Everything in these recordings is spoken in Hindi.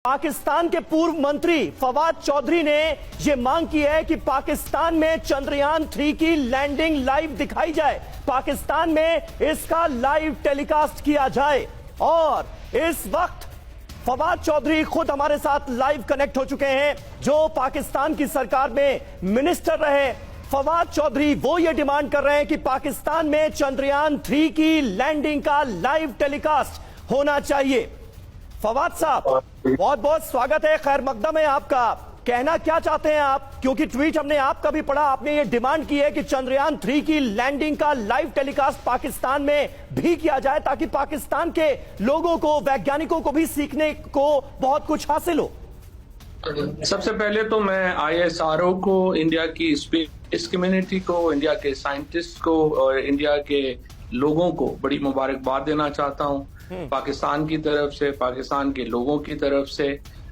पाकिस्तान के पूर्व मंत्री फवाद चौधरी ने यह मांग की है कि पाकिस्तान में चंद्रयान 3 की लैंडिंग लाइव दिखाई जाए, पाकिस्तान में इसका लाइव टेलीकास्ट किया जाए। और इस वक्त फवाद चौधरी खुद हमारे साथ लाइव कनेक्ट हो चुके हैं, जो पाकिस्तान की सरकार में मिनिस्टर रहे। फवाद चौधरी वो ये डिमांड कर रहे हैं कि पाकिस्तान में चंद्रयान 3 की लैंडिंग का लाइव टेलीकास्ट होना चाहिए। फवाद साहब, बहुत बहुत स्वागत है, खैर मकदम है आपका। कहना क्या चाहते हैं आप, क्योंकि ट्वीट हमने आपका भी पढ़ा, आपने ये डिमांड की है कि चंद्रयान 3 की लैंडिंग का लाइव टेलीकास्ट पाकिस्तान में भी किया जाए, ताकि पाकिस्तान के लोगों को, वैज्ञानिकों को भी सीखने को बहुत कुछ हासिल हो। सबसे पहले तो मैं ISRO को, इंडिया की स्पेस कम्युनिटी को, इंडिया के साइंटिस्ट को और इंडिया के लोगों को बड़ी मुबारकबाद देना चाहता हूं। पाकिस्तान की तरफ से, पाकिस्तान के लोगों की तरफ से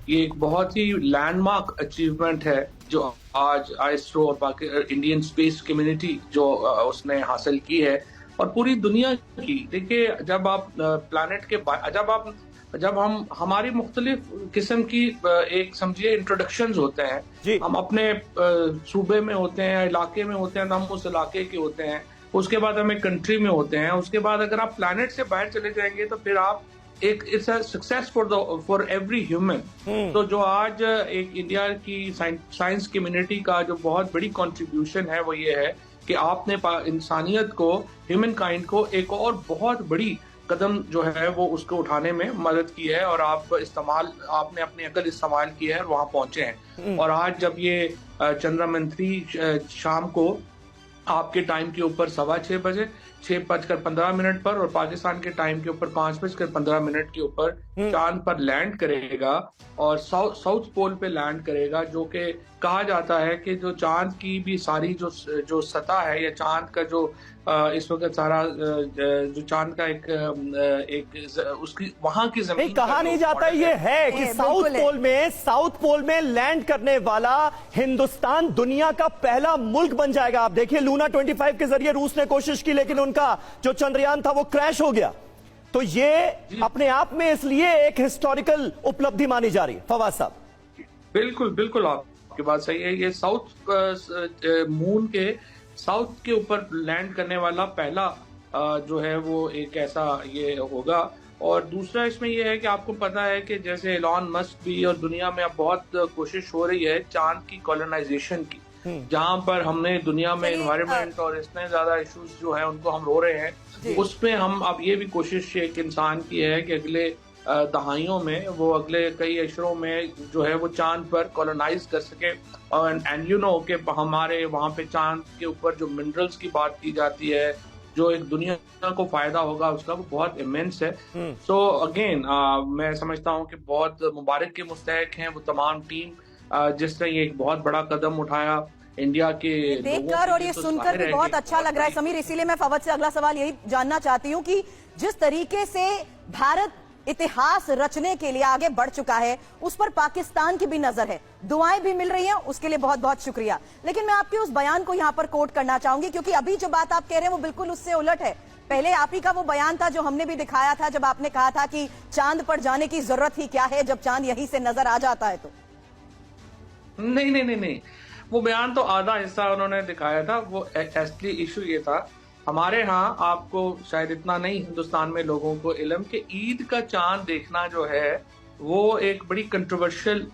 ये एक बहुत ही लैंडमार्क अचीवमेंट है जो आज ISRO और इंडियन स्पेस कम्युनिटी जो उसने हासिल की है और पूरी दुनिया की। देखिए, जब आप प्लैनेट के जब हम हमारी मुख्तलिफ किस्म की एक समझिए इंट्रोडक्शंस होते हैं, हम अपने सूबे में होते हैं, इलाके में होते हैं, हम उस इलाके के होते हैं, उसके बाद हम एक कंट्री में होते हैं, उसके बाद अगर आप प्लैनेट से बाहर चले जाएंगे तो फिर आप एक it's a success for every human. तो जो आज एक इंडिया की साइंस कम्युनिटी का जो बहुत बड़ी कंट्रीब्यूशन है वो ये है कि आपने इंसानियत को, ह्यूमन काइंड को एक और बहुत बड़ी कदम जो है वो उसको उठाने में मदद की है और आपने अपनी अकल इस्तेमाल की है और वहां पहुंचे हैं। और आज जब ये चंद्रयान 3 शाम को आपके टाइम के ऊपर 6:15 बजे 6:15 पर और पाकिस्तान के टाइम के ऊपर 5:15 के ऊपर चांद पर लैंड करेगा और साउथ पोल पे लैंड करेगा, जो कि कहा जाता है कि जो चांद की भी सारी जो सतह है या चांद का जो इस वक्त सारा जो चांद का एक उसकी वहां की जमीन कहा नहीं जाता ये है कि साउथ पोल में लैंड करने वाला हिंदुस्तान दुनिया का पहला मुल्क बन जाएगा। आप देखिए, लूना 25 के जरिए रूस ने कोशिश की, लेकिन उनका जो चंद्रयान था वो क्रैश हो गया। तो ये अपने आप में इसलिए एक हिस्टोरिकल उपलब्धि मानी जा रही है। फवाद साहब, बिल्कुल बिल्कुल आपकी बात सही है। ये मून के साउथ के ऊपर लैंड करने वाला पहला जो है वो एक ऐसा ये होगा। और दूसरा इसमें ये है कि आपको पता है कि जैसे एलॉन मस्क भी और दुनिया में अब बहुत कोशिश हो रही है चांद की कॉलोनाइजेशन की, जहां पर हमने दुनिया में एनवायरनमेंट और इतने ज्यादा इश्यूज जो है उनको हम रो रहे हैं, उसमें हम अब ये भी कोशिश एक इंसान की है कि अगले दहाइयों में वो अगले कई अशरों में जो है वो चांद पर कॉलोनाइज कर सके। एंड यू नो कि हमारे वहां पे चांद के ऊपर जो मिनरल्स की बात की जाती है, जो एक दुनिया को फायदा होगा उसका, वो बहुत इमेंस है। सो अगेन मैं समझता हूँ कि बहुत मुबारक के मुस्तहक हैं वो तमाम टीम जिसने ये एक बहुत बड़ा कदम उठाया इंडिया के देखकर और ये सुनकर भी बहुत अच्छा लग रहा है। समीर, इसीलिए मैं फवाद से अगला सवाल यही जानना चाहती हूँ कि जिस तरीके से भारत इतिहास रचने के लिए आगे बढ़ चुका है, उस पर पाकिस्तान की भी नजर है, दुआएं भी मिल रही हैं, उसके लिए बहुत बहुत शुक्रिया। लेकिन मैं आपके उस बयान को यहाँ पर कोट करना चाहूंगी, क्योंकि अभी जो बात आप कह रहे हैं वो बिल्कुल उससे उलट है। पहले आप ही का वो बयान था जो हमने भी दिखाया था, जब आपने कहा था कि चांद पर जाने की जरूरत ही क्या है जब चांद यहीं से नजर आ जाता है। तो नहीं, वो बयान तो आधा हिस्सा उन्होंने दिखाया था। वो असली इशू ये था, हमारे यहाँ आपको शायद इतना नहीं हिंदुस्तान में लोगों को इल्म कि ईद का चांद देखना जो है वो एक बड़ी कंट्रोवर्शियल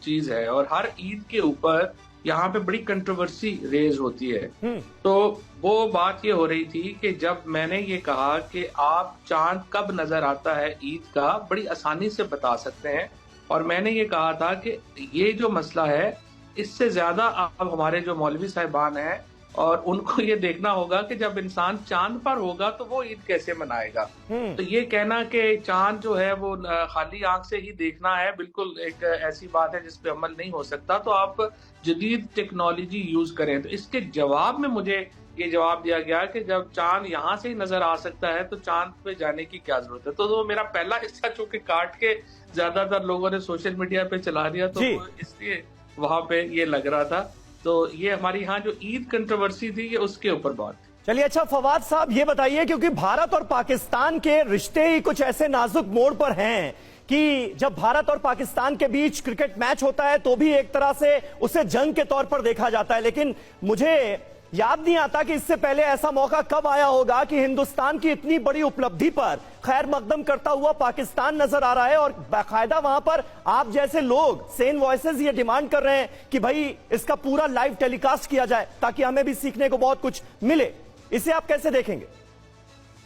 चीज है और हर ईद के ऊपर यहाँ पे बड़ी कंट्रोवर्सी रेज होती है। तो वो बात ये हो रही थी कि जब मैंने ये कहा कि आप चांद कब नजर आता है ईद का बड़ी आसानी से बता सकते हैं, और मैंने ये कहा था कि ये जो मसला है इससे ज्यादा अब हमारे जो मौलवी साहिबान हैं और उनको ये देखना होगा कि जब इंसान चांद पर होगा तो वो ईद कैसे मनाएगा। तो ये कहना कि चांद जो है वो खाली आंख से ही देखना है, बिल्कुल एक ऐसी बात है जिस पे अमल नहीं हो सकता। तो आप जदीद टेक्नोलॉजी यूज करें। तो इसके जवाब में मुझे ये जवाब दिया गया कि जब चांद यहाँ से ही नजर आ सकता है तो चांद पे जाने की क्या जरूरत है। तो मेरा पहला हिस्सा चूंकि काट के ज्यादातर लोगों ने सोशल मीडिया पे चला दिया, तो इसलिए वहां पे ये लग रहा था। तो ये हमारी यहाँ जो ईद कंट्रोवर्सी थी ये उसके ऊपर बात। चलिए, अच्छा फवाद साहब ये बताइए, क्योंकि भारत और पाकिस्तान के रिश्ते ही कुछ ऐसे नाजुक मोड़ पर हैं कि जब भारत और पाकिस्तान के बीच क्रिकेट मैच होता है तो भी एक तरह से उसे जंग के तौर पर देखा जाता है, लेकिन मुझे याद नहीं आता कि इससे पहले ऐसा मौका कब आया होगा कि हिंदुस्तान की इतनी बड़ी उपलब्धि पर खैर मकदम करता हुआ पाकिस्तान नजर आ रहा है और बाकायदा वहां पर आप जैसे लोग सेन वॉइसेस ये डिमांड कर रहे हैं कि भाई इसका पूरा लाइव टेलीकास्ट किया जाए ताकि हमें भी सीखने को बहुत कुछ मिले। इसे आप कैसे देखेंगे?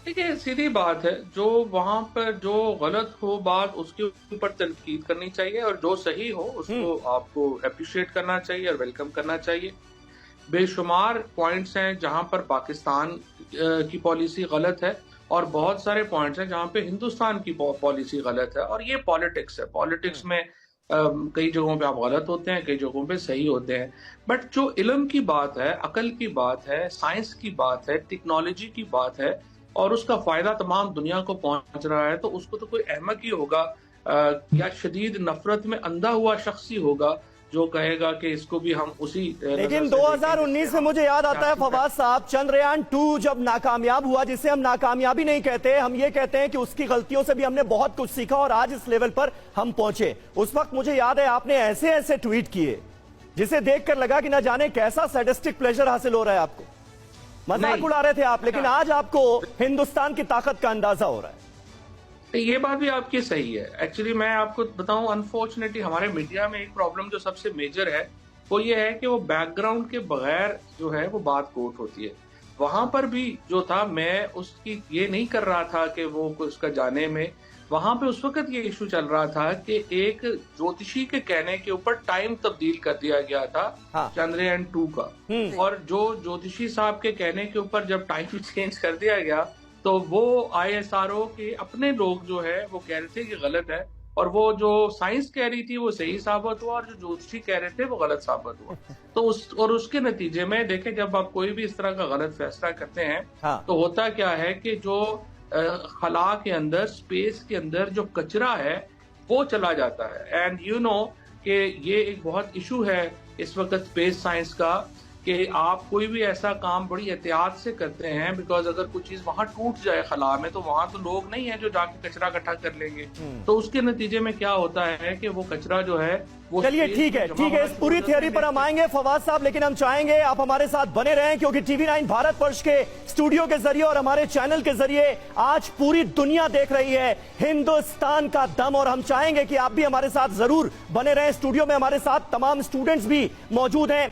देखिए, सीधी बात है, जो वहां पर जो गलत हो बात उसके ऊपर तनकीद करनी चाहिए और जो सही हो उसको आपको अप्रिशिएट करना चाहिए और वेलकम करना चाहिए। बेशुमार पॉइंट्स हैं जहां पर पाकिस्तान की पॉलिसी गलत है और बहुत सारे पॉइंट्स हैं जहां पे हिंदुस्तान की पॉलिसी गलत है, और ये पॉलिटिक्स है। पॉलिटिक्स में कई जगहों पे आप गलत होते हैं, कई जगहों पे सही होते हैं, बट जो इल्म की बात है, अकल की बात है, साइंस की बात है, टेक्नोलॉजी की बात है और उसका फायदा तमाम दुनिया को पहुंच रहा है, तो उसको तो कोई अहमक ही होगा या शदीद नफरत में अंधा हुआ शख्स ही होगा जो कहेगा कि इसको भी हम उसी। लेकिन 2019 में मुझे याद आता है फवाद साहब, चंद्रयान 2 जब नाकामयाब हुआ, जिसे हम नाकामयाबी नहीं कहते, हम ये कहते हैं कि उसकी गलतियों से भी हमने बहुत कुछ सीखा और आज इस लेवल पर हम पहुंचे। उस वक्त मुझे याद है आपने ऐसे ऐसे ट्वीट किए जिसे देखकर लगा कि ना जाने कैसा सैडिस्टिक प्लेजर हासिल हो रहा है आपको, मजाक उड़ा रहे थे आप, लेकिन आज आपको हिंदुस्तान की ताकत का अंदाजा हो रहा है। ये बात भी आपकी सही है। एक्चुअली मैं आपको बताऊं, अनफॉर्चुनेटली हमारे मीडिया में एक प्रॉब्लम जो सबसे मेजर है वो ये है कि वो बैकग्राउंड के बगैर जो है वो बात कोट होती है। वहां पर भी जो था, मैं उसकी ये नहीं कर रहा था कि वो उसका जाने में, वहां पे उस वक्त ये इशू चल रहा था कि एक ज्योतिषी के कहने के ऊपर टाइम तब्दील कर दिया गया था चंद्रयान 2 का, और जो ज्योतिषी साहब के कहने के ऊपर जब टाइम चेंज कर दिया गया तो वो ISRO के अपने लोग जो है वो कह रहे थे कि गलत है, और वो जो साइंस कह रही थी वो सही साबित हुआ और जो ज्योतिषी कह रहे थे वो गलत साबित हुआ। तो उसके नतीजे में देखें, जब आप कोई भी इस तरह का गलत फैसला करते हैं तो होता क्या है कि जो खला के अंदर, स्पेस के अंदर जो कचरा है वो चला जाता है। एंड यू नो कि ये एक बहुत इशू है इस वक्त स्पेस साइंस का कि आप कोई भी ऐसा काम बड़ी एहतियात से करते हैं, बिकॉज अगर कुछ चीज वहां टूट जाए खला में तो वहां तो लोग नहीं है जो जाके कचरा इकट्ठा कर लेंगे, तो उसके नतीजे में क्या होता है कि वो कचरा जो है वो। चलिए ठीक है, इस पूरी थियरी पर हम आएंगे फवाद साहब, लेकिन हम चाहेंगे आप हमारे साथ बने रहें क्योंकि TV9 भारतवर्ष के स्टूडियो के जरिए और हमारे चैनल के जरिए आज पूरी दुनिया देख रही है हिंदुस्तान का दम, और हम चाहेंगे कि आप भी हमारे साथ जरूर बने रहें। स्टूडियो में हमारे साथ तमाम स्टूडेंट्स भी मौजूद हैं।